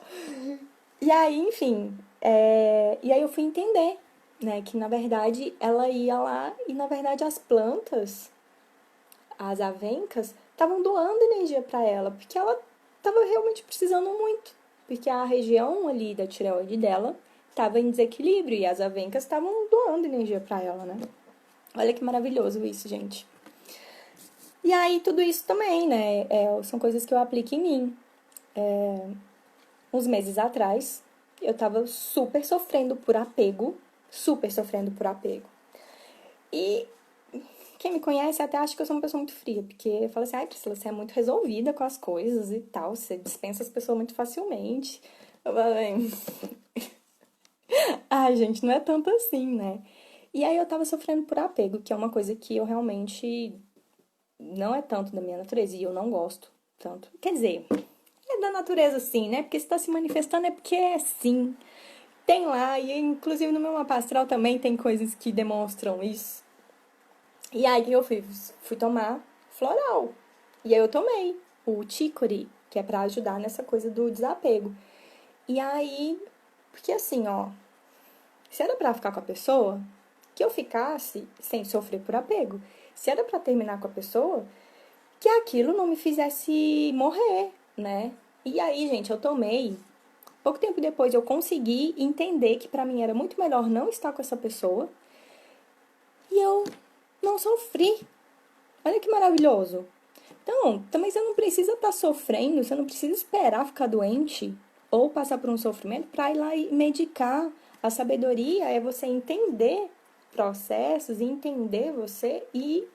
E aí, enfim, e aí eu fui entender, né, que na verdade ela ia lá e na verdade as plantas, as avencas, estavam doando energia para ela, porque ela estava realmente precisando muito, porque a região ali da tireoide dela estava em desequilíbrio e as avencas estavam doando energia para ela, né? Olha que maravilhoso isso, gente. E aí tudo isso também, né, são coisas que eu aplico em mim. Uns meses atrás, eu tava super sofrendo por apego, super sofrendo por apego. E quem me conhece até acha que eu sou uma pessoa muito fria, porque fala assim, ai, Priscila, você é muito resolvida com as coisas e tal, você dispensa as pessoas muito facilmente. Eu falei, ai, gente, não é tanto assim, né? E aí eu tava sofrendo por apego, que é uma coisa que eu realmente não é tanto da minha natureza e eu não gosto tanto. Quer dizer, é da natureza sim, né? Porque se tá se manifestando é porque é sim. Tem lá, e inclusive no meu mapa astral também tem coisas que demonstram isso. E aí que eu fiz? Fui tomar floral. E aí eu tomei o chicory, que é pra ajudar nessa coisa do desapego. E aí, porque assim, ó, se era pra ficar com a pessoa, que eu ficasse sem sofrer por apego. Se era pra terminar com a pessoa, que aquilo não me fizesse morrer, né? E aí, gente, eu tomei. Pouco tempo depois eu consegui entender que pra mim era muito melhor não estar com essa pessoa e eu não sofri. Olha que maravilhoso. Então, também você não precisa estar sofrendo, você não precisa esperar ficar doente ou passar por um sofrimento para ir lá e medicar. A sabedoria é você entender processos, entender você e,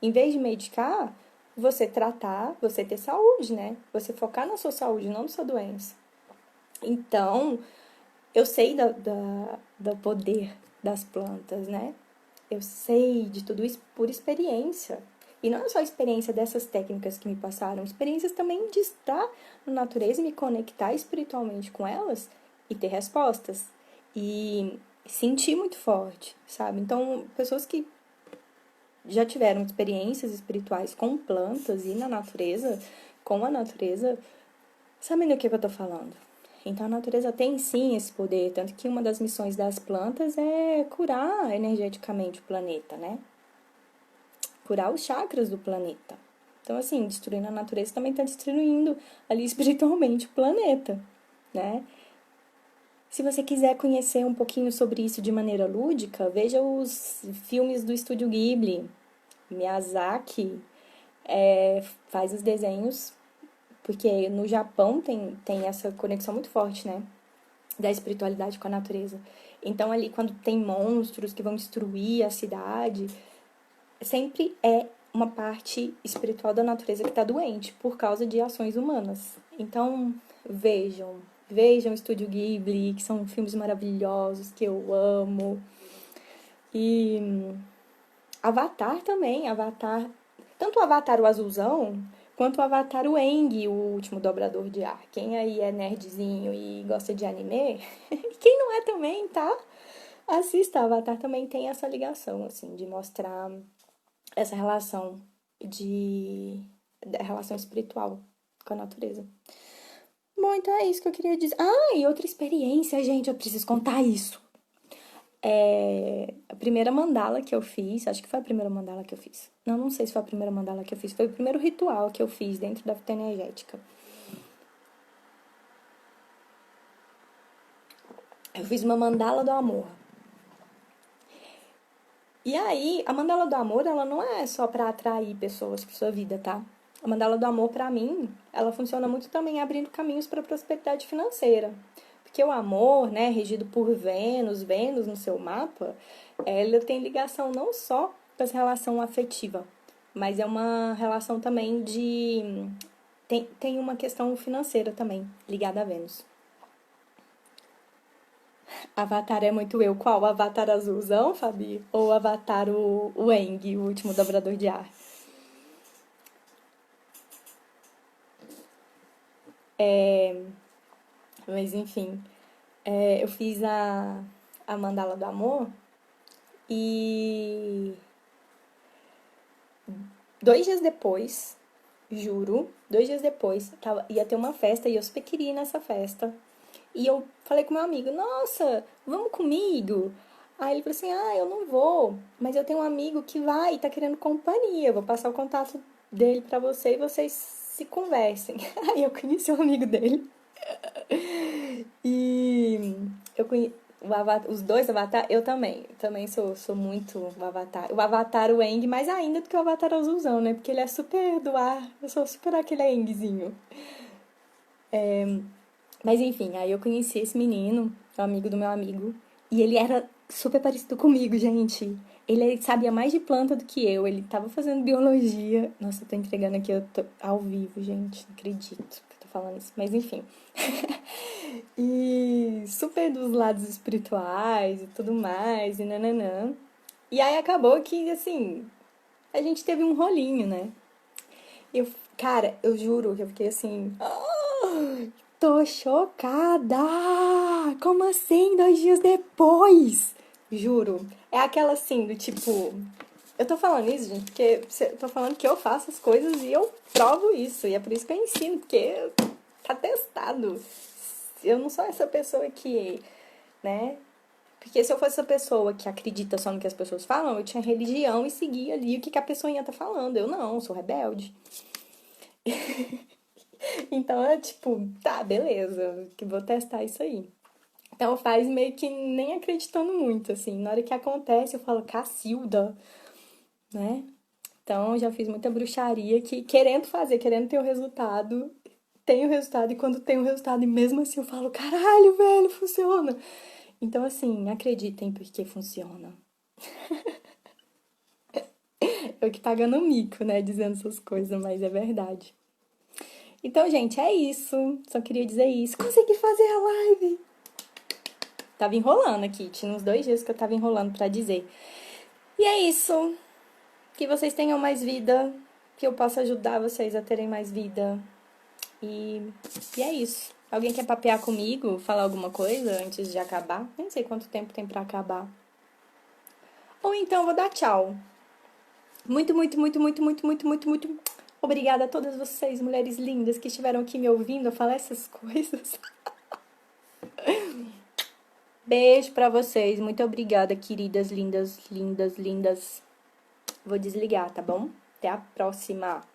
em vez de medicar, você tratar, você ter saúde, né? Você focar na sua saúde, não na sua doença. Então, eu sei do poder das plantas, né? Eu sei de tudo isso por experiência. E não é só a experiência dessas técnicas que me passaram, experiências também de estar na natureza e me conectar espiritualmente com elas e ter respostas. E sentir muito forte, sabe? Então, pessoas que já tiveram experiências espirituais com plantas e na natureza, com a natureza, sabem do que eu tô falando. Então a natureza tem sim esse poder, tanto que uma das missões das plantas é curar energeticamente o planeta, né? Curar os chakras do planeta. Então, assim, destruindo a natureza também está destruindo ali espiritualmente o planeta, né? Se você quiser conhecer um pouquinho sobre isso de maneira lúdica, veja os filmes do Estúdio Ghibli. Miyazaki faz os desenhos, porque no Japão tem essa conexão muito forte, né? Da espiritualidade com a natureza. Então, ali, quando tem monstros que vão destruir a cidade, sempre é uma parte espiritual da natureza que está doente por causa de ações humanas. Então, vejam o Estúdio Ghibli, que são filmes maravilhosos que eu amo. E Avatar também, Avatar, tanto o Avatar o azulzão, quanto o Avatar o Aang, o último dobrador de ar. Quem aí é nerdzinho e gosta de anime, e quem não é também, tá? Assista, Avatar também tem essa ligação, assim, de mostrar essa relação da relação espiritual com a natureza. Bom, então é isso que eu queria dizer. Ah, e outra experiência, gente, eu preciso contar isso. A primeira mandala que eu fiz, acho que foi a primeira mandala que eu fiz. Não sei se foi a primeira mandala que eu fiz, foi o primeiro ritual que eu fiz dentro da fita energética. Eu fiz uma mandala do amor. E aí, a mandala do amor, ela não é só pra atrair pessoas pra sua vida, tá? A mandala do amor, pra mim, ela funciona muito também abrindo caminhos pra prosperidade financeira. Porque o amor, né, regido por Vênus no seu mapa, ela tem ligação não só com essa relação afetiva, mas é uma relação também de... Tem uma questão financeira também, ligada a Vênus. Avatar é muito eu. Qual? O Avatar azulzão, Fabi? Ou o Avatar o Aang, o último dobrador de ar? Mas enfim, eu fiz a Mandala do Amor e 2 dias depois, juro, 2 dias depois, ia ter uma festa e eu super queria ir nessa festa. E eu falei com meu amigo, nossa, vamos comigo? Aí ele falou assim, eu não vou, mas eu tenho um amigo que vai e tá querendo companhia. Eu vou passar o contato dele pra você e vocês se conversem. Aí eu conheci um amigo dele. E eu conheci os dois Avatar, eu também sou muito o Avatar. O Avatar, o Aang, mais ainda do que o Avatar azulzão, né? Porque ele é super do ar, eu sou super aquele Aangzinho. Mas enfim, aí eu conheci esse menino, o amigo do meu amigo, e ele era super parecido comigo, gente. Ele sabia mais de planta do que eu, ele tava fazendo biologia. Nossa, eu tô entregando aqui, eu tô ao vivo, gente, não acredito que eu tô falando isso, mas enfim. E super dos lados espirituais e tudo mais, e nananã. E aí acabou que, assim, a gente teve um rolinho, né? Cara, eu juro que eu fiquei assim. Tô chocada! Como assim, 2 dias depois? Juro. É aquela assim, do tipo. Eu tô falando isso, gente, porque eu tô falando que eu faço as coisas e eu provo isso. E é por isso que eu ensino, porque tá testado. Eu não sou essa pessoa que, né? Porque se eu fosse essa pessoa que acredita só no que as pessoas falam, eu tinha religião e seguia ali o que a pessoa ia tá falando. Eu não, sou rebelde. Então é tipo, tá, beleza, que vou testar isso aí. Então faz meio que nem acreditando muito, assim. Na hora que acontece, eu falo, Cacilda, né? Então já fiz muita bruxaria que querendo fazer, querendo ter o resultado, tem o resultado, e quando tem o resultado, e mesmo assim eu falo, caralho, velho, funciona. Então, assim, acreditem porque funciona. Eu que pagando um mico, né, dizendo essas coisas, mas é verdade. Então, gente, é isso. Só queria dizer isso. Consegui fazer a live! Tava enrolando aqui, tinha uns 2 dias que eu tava enrolando pra dizer. E é isso. Que vocês tenham mais vida, que eu possa ajudar vocês a terem mais vida. E, e é isso. Alguém quer papear comigo, falar alguma coisa antes de acabar? Nem sei quanto tempo tem pra acabar. Ou então eu vou dar tchau. Muito, muito, muito, muito, muito, muito, muito, muito obrigada a todas vocês, mulheres lindas, que estiveram aqui me ouvindo falar essas coisas. Beijo pra vocês. Muito obrigada, queridas, lindas, lindas, lindas. Vou desligar, tá bom? Até a próxima.